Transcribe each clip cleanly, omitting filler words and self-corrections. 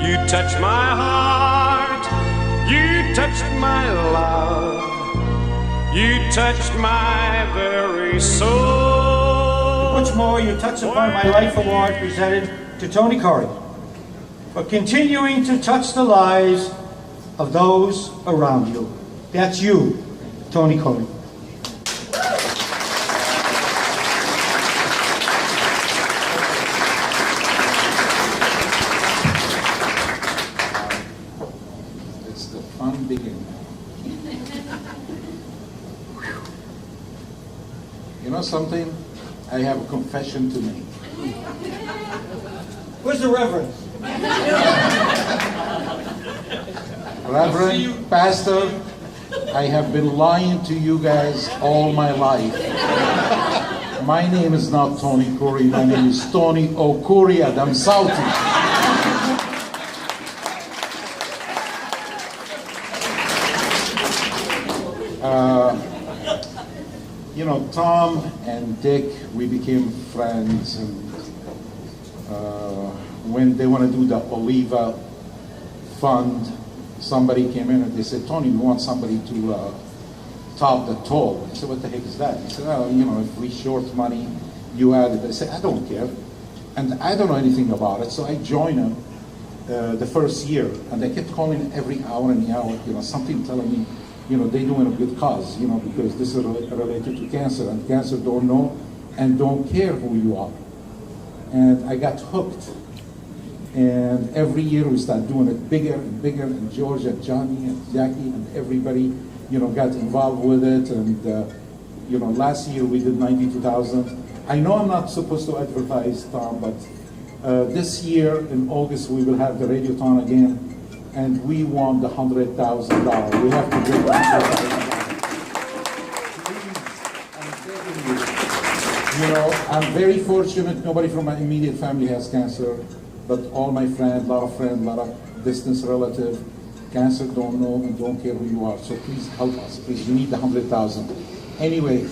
You touched my heart, you touched my love, you touched my very soul. Much more, you touched upon my life award presented to Tony Khoury for continuing to touch the lives of those around you. That's you, Tony Khoury. It's the fun beginning. You know something? I have a confession to make. Where's the Reverend? Reverend, Pastor, I have been lying to you guys all my life. My name is not Tony Khoury, my name is Tony Khoury Adam Sauti. You know, Tom and Dick, we became friends, and when they want to do the Oliva Fund, somebody came in and they said, Tony, we want somebody to top the toll. I said, what the heck is that? He said, oh, you know, if we short money, you add it. I said, I don't care. And I don't know anything about it, so I joined them the first year, and they kept calling every hour and hour, you know, something telling me, you know, they're doing a good cause, you know, because this is related to cancer, and cancer don't know and don't care who you are. And I got hooked. And every year we start doing it bigger and bigger, and George and Johnny and Jackie and everybody, you know, got involved with it. And, you know, last year we did 92,000. I know I'm not supposed to advertise, Tom, but this year in August we will have the Radiothon again. And we won the $100,000. We have to bring the $100,000. You know, I'm very fortunate. Nobody from my immediate family has cancer, but all my friends, a lot of distance relatives, cancer don't know and don't care who you are. So please help us. Please, we need the $100,000. Anyway,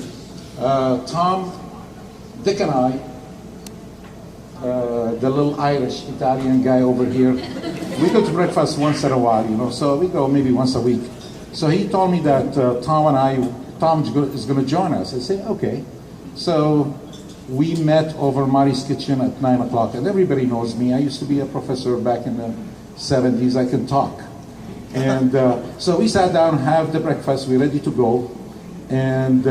Tom, Dick, and I, the little Irish Italian guy over here, we go to breakfast once in a while, you know, so we go maybe once a week. So he told me that Tom is going to join us. I said, okay. So we met over Mari's Kitchen at 9 o'clock, and everybody knows me. I used to be a professor back in the 70s. I can talk. And so we sat down, have the breakfast, we're ready to go. And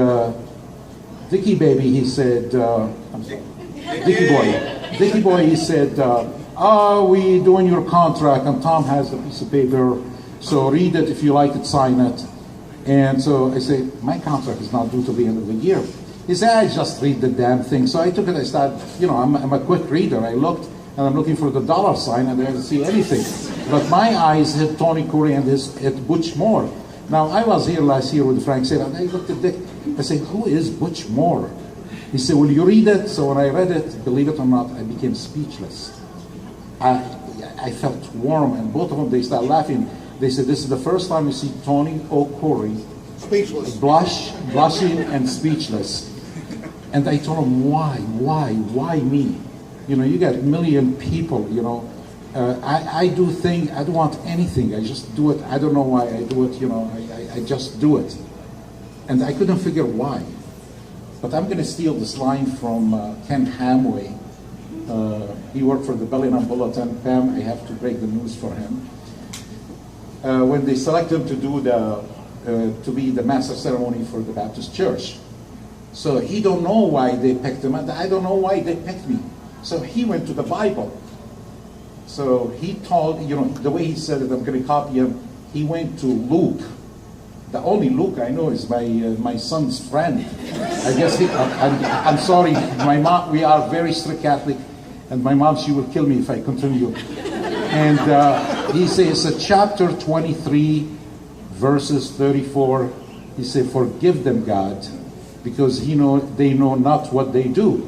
Dickie baby, he said, I'm sorry, Dickie boy, he said, oh, we doing your contract, and Tom has the piece of paper, so read it, if you like it, sign it. And so I say, my contract is not due till the end of the year. He said, I just read the damn thing. So I took it, I started, you know, I'm a quick reader. I looked, and I'm looking for the dollar sign, and I didn't see anything. But my eyes hit Tony Khoury and hit Butch Moore. Now, I was here last year with Frank said, and I looked at Dick, I said, who is Butch Moore? He said, will you read it? So when I read it, believe it or not, I became speechless. I felt warm, and both of them, they started laughing. They said, this is the first time you see Tony Khoury blushing and speechless. And I told him, why me? You know, you got a million people, you know. I do things, I don't want anything, I just do it. I don't know why I do it, you know, I just do it. And I couldn't figure why. But I'm going to steal this line from Ken Hamway. He worked for the Bellingham Bulletin. Pam, I have to break the news for him. When they selected him to do to be the master ceremony for the Baptist Church. So he don't know why they picked him, and I don't know why they picked me. So he went to the Bible. So he told, you know, the way he said it, I'm going to copy him. He went to Luke. The only Luke I know is my son's friend. I guess I'm sorry, my mom, we are very strict Catholic, and my mom, she will kill me if I continue. And he says, chapter 23, verses 34, he said, forgive them, God, because they know not what they do.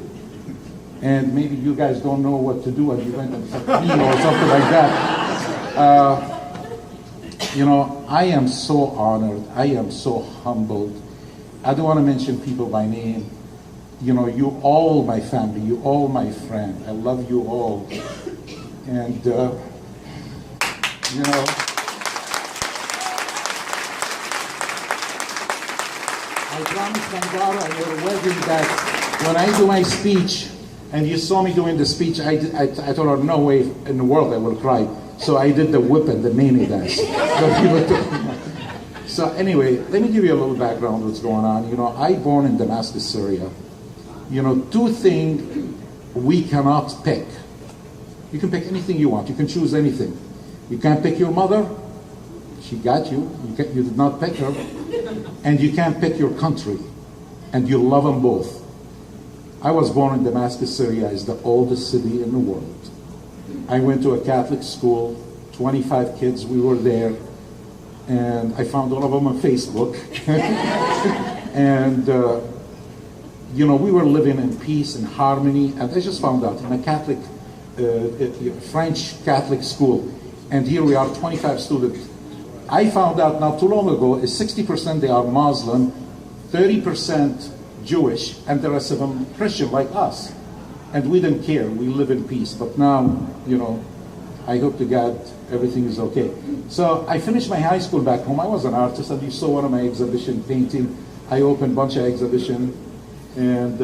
And maybe you guys don't know what to do, and you went and said me or something like that. You know, I am so honored. I am so humbled. I don't want to mention people by name. You know, you all my family, you all my friend. I love you all. And you know. I promised my daughter at her wedding that when I do my speech, and you saw me doing the speech, I told her, no way in the world I will cry. So I did the whip and the meanie dance. So anyway, let me give you a little background what's going on. You know, I born in Damascus, Syria. You know, two things we cannot pick. You can pick anything you want. You can choose anything. You can't pick your mother. She got you. You did not pick her. And you can't pick your country. And you love them both. I was born in Damascus, Syria. It's the oldest city in the world. I went to a Catholic school, 25 kids, we were there. And I found all of them on Facebook. And, you know, we were living in peace and harmony. And I just found out in a Catholic, French Catholic school. And here we are, 25 students. I found out not too long ago is 60% they are Muslim, 30% Jewish, and the rest of them Christian like us. And we didn't care, we live in peace. But now, you know, I hope to God everything is okay. So I finished my high school back home. I was an artist, and you saw one of my exhibition painting. I opened a bunch of exhibition. And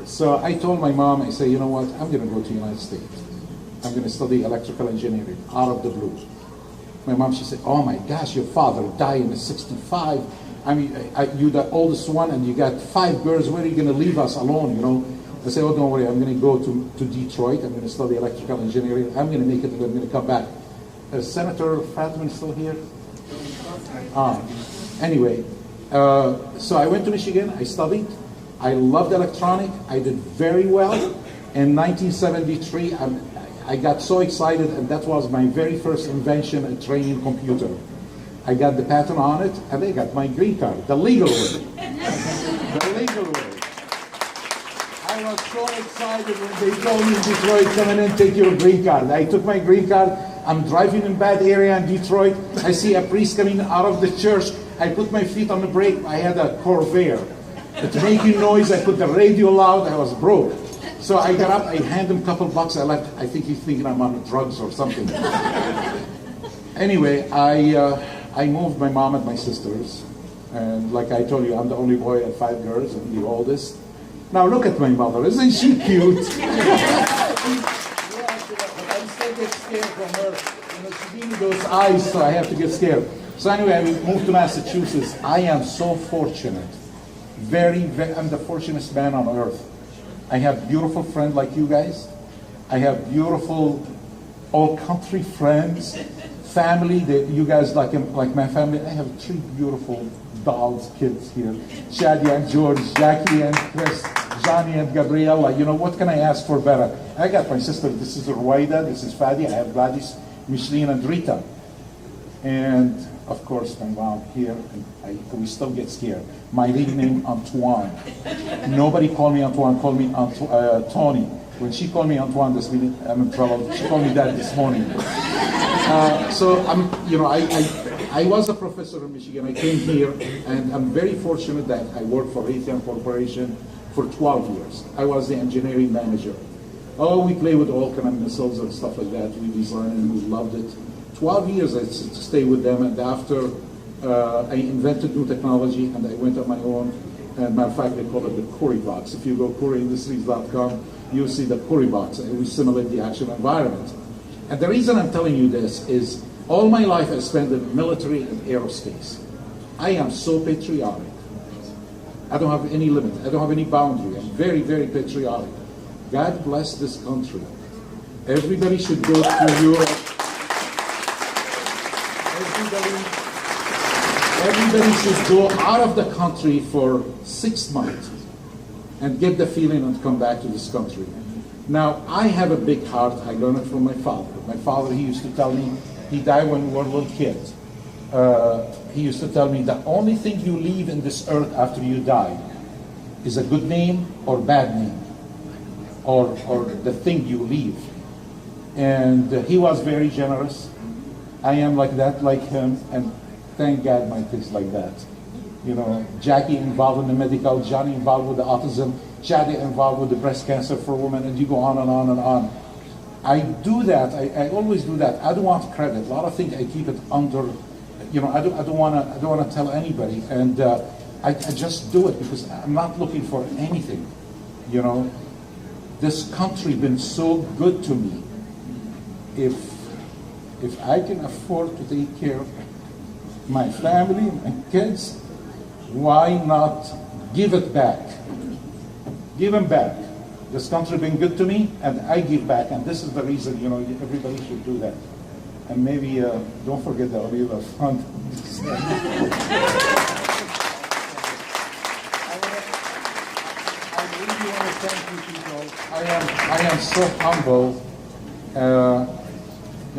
so I told my mom, I said, you know what, I'm gonna go to the United States. I'm gonna study electrical engineering, out of the blue. My mom, she said, oh my gosh, your father died in 65. I mean, you're the oldest one and you got 5 girls, where are you gonna leave us alone, you know? I said, oh, don't worry, I'm gonna go to Detroit, I'm gonna study electrical engineering, I'm gonna make it, and I'm gonna come back. Senator Fatman still here? Anyway, so I went to Michigan, I studied, I loved electronic, I did very well. In 1973, I got so excited, and that was my very first invention, a training computer. I got the patent on it, and I got my green card, the legal way. The legal way. I was so excited when they told me in Detroit, come in and take your green card. I took my green card, I'm driving in bad area in Detroit, I see a priest coming out of the church, I put my feet on the brake, I had a Corvair. It's making noise, I put the radio loud, I was broke. So I got up, I handed him a couple bucks, I left. I think he's thinking I'm on drugs or something. Anyway, I moved my mom and my sisters. And like I told you, I'm the only boy and 5 girls, and the oldest. Now look at my mother, isn't she cute? Yeah, but I still get scared from her. You know, she gave me those eyes, so I have to get scared. So anyway, I moved to Massachusetts. I am so fortunate. I'm the fortunate man on earth. I have beautiful friends like you guys. I have beautiful all country friends, family that you guys like my family. I have 3 beautiful dolls, kids here. Shadi and George, Jackie and Chris, Johnny and Gabriella. You know, what can I ask for better? I got my sister, this is Ruwaida, this is Fadi, I have Gladys, Micheline and Rita. And of course, my mom here, and we still get scared. My real name, Antoine. Nobody call me Antoine, call me Tony. When she called me Antoine, this minute, I'm in trouble. She called me that this morning. So I was a professor in Michigan. I came here, and I'm very fortunate that I worked for Raytheon Corporation for 12 years. I was the engineering manager. Oh, we play with all kind of missiles and stuff like that. We designed and we loved it. 12 years I stayed with them, and after I invented new technology and I went on my own. And matter of fact, they call it the Khoury box. If you go KhouryIndustries.com, you'll see the Khoury box, and we simulate the actual environment. And the reason I'm telling you this is all my life I spent in military and aerospace. I am so patriotic. I don't have any limit. I don't have any boundary. I'm very, very patriotic. God bless this country. Everybody should go to Europe. Everybody should go out of the country for 6 months and get the feeling and come back to this country. Now, I have a big heart. I learned it from my father. My father, he used to tell me, he died when we were little kids. He used to tell me the only thing you leave in this earth after you die is a good name or bad name, or the thing you leave. And he was very generous. I am like that, like him, and thank God my kids like that. You know, Jackie involved in the medical, Johnny involved with the autism, Shadi involved with the breast cancer for women, and you go on and on and on. I do that. I always do that. I don't want credit. A lot of things I keep it under. I don't want to tell anybody, and I just do it because I'm not looking for anything. This country been so good to me. If I can afford to take care of my family, my kids, why not give it back? Give them back. This country been good to me, and I give back, and this is the reason, everybody should do that. And maybe, don't forget the Oliva Fund. I really want to thank you people. I am so humble.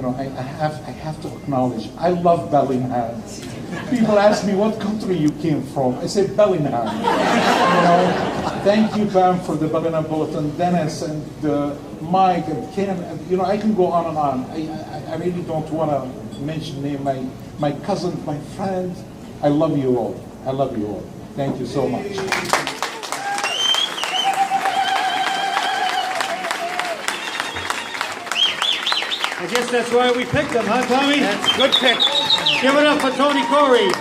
I have to acknowledge, I love Bellingham. People ask me what country you came from. I say Bellingham. Thank you, Pam, for the Bellingham Bulletin, Dennis and Mike and Ken. And, I can go on and on. I really don't want to mention name my cousin, my friends. I love you all. I love you all. Thank you so much. I guess that's why we picked him, huh, Tommy? That's a good pick. Give it up for Tony Khoury.